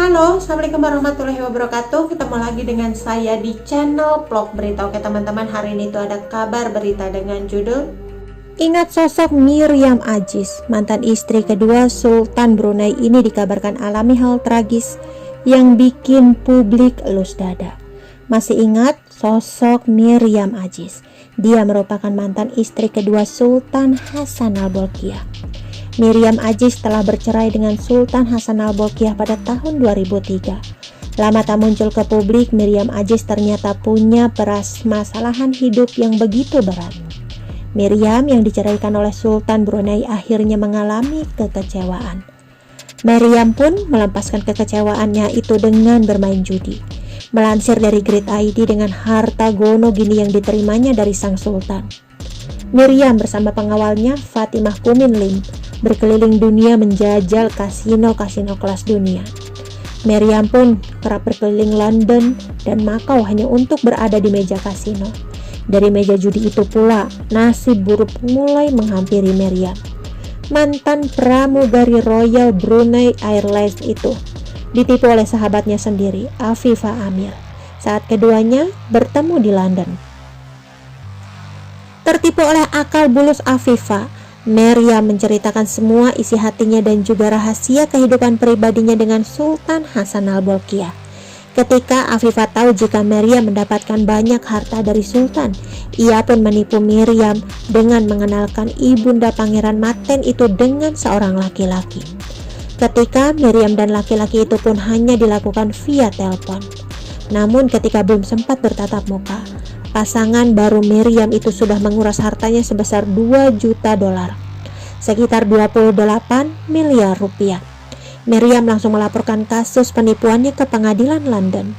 Halo, Assalamualaikum warahmatullahi wabarakatuh. Ketemu lagi dengan saya di channel vlog berita. Oke teman-teman, hari ini tuh ada kabar berita dengan judul Ingat sosok Miriam Aziz, mantan istri kedua Sultan Brunei ini dikabarkan alami hal tragis yang bikin publik elus dada. Masih ingat sosok Miriam Aziz? Dia merupakan mantan istri kedua Sultan Hasan Al-Bolkiah. Miriam Aziz telah bercerai dengan Sultan Hasan Al-Bolkiah pada tahun 2003. Lama tak muncul ke publik, Miriam Aziz ternyata punya permasalahan hidup yang begitu berat. Miriam yang diceraikan oleh Sultan Brunei akhirnya mengalami kekecewaan. Miriam pun melepaskan kekecewaannya itu dengan bermain judi. Melansir dari Grid ID, dengan harta gono gini yang diterimanya dari sang Sultan, Miriam bersama pengawalnya Fatimah Kumin Lim berkeliling dunia menjajal kasino-kasino kelas dunia. Miriam pun kerap berkeliling London dan Makau hanya untuk berada di meja kasino. Dari meja judi itu pula nasib buruk mulai menghampiri Miriam. Mantan pramugari Royal Brunei Airlines itu ditipu oleh sahabatnya sendiri, Afifah Amir, saat keduanya bertemu di London. Tertipu oleh akal bulus Afifah, Miriam menceritakan semua isi hatinya dan juga rahasia kehidupan pribadinya dengan Sultan Hasan Al-Bolkiah. Ketika Afifah tahu jika Miriam mendapatkan banyak harta dari Sultan, ia pun menipu Miriam dengan mengenalkan ibunda Pangeran Maten itu dengan seorang laki-laki. Ketika Miriam dan laki-laki itu pun hanya dilakukan via telepon. Namun ketika belum sempat bertatap muka, pasangan baru Miriam itu sudah menguras hartanya sebesar 2 juta dolar, sekitar 28 miliar rupiah. Miriam langsung melaporkan kasus penipuannya ke pengadilan London.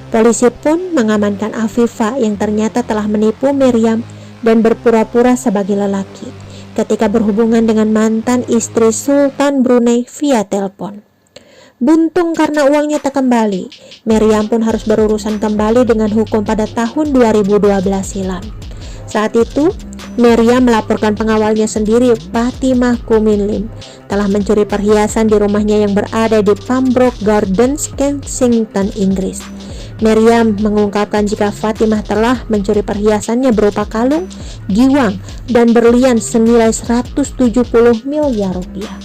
Polisi pun mengamankan Afifah yang ternyata telah menipu Miriam dan berpura-pura sebagai lelaki ketika berhubungan dengan mantan istri Sultan Brunei via telepon. Buntung karena uangnya tak kembali, Miriam pun harus berurusan kembali dengan hukum pada tahun 2012 silam. Saat itu, Miriam melaporkan pengawalnya sendiri, Fatimah Kumin Lim, telah mencuri perhiasan di rumahnya yang berada di Pembroke Gardens, Kensington, Inggris. Miriam mengungkapkan jika Fatimah telah mencuri perhiasannya berupa kalung, giwang, dan berlian senilai 170 miliar rupiah.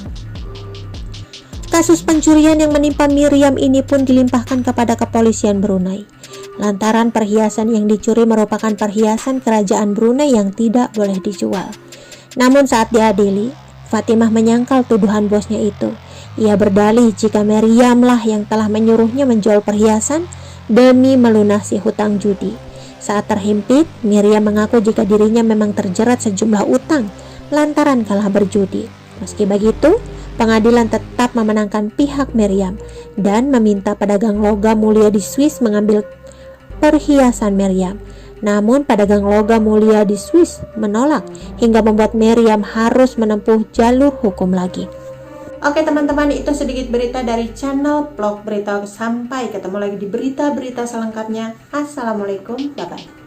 Kasus pencurian yang menimpa Miriam ini pun dilimpahkan kepada kepolisian Brunei, lantaran perhiasan yang dicuri merupakan perhiasan kerajaan Brunei yang tidak boleh dijual. Namun saat diadili, Fatimah menyangkal tuduhan bosnya itu. Ia berdalih jika Miriam lah yang telah menyuruhnya menjual perhiasan demi melunasi hutang judi. Saat terhimpit, Miriam mengaku jika dirinya memang terjerat sejumlah utang lantaran kalah berjudi. Meski begitu, pengadilan tetap memenangkan pihak Miriam dan meminta pedagang logam mulia di Swiss mengambil perhiasan Miriam. Namun pedagang logam mulia di Swiss menolak hingga membuat Miriam harus menempuh jalur hukum lagi. Oke teman-teman, itu sedikit berita dari channel vlog berita. Sampai ketemu lagi di berita-berita selengkapnya. Assalamualaikum, bye-bye.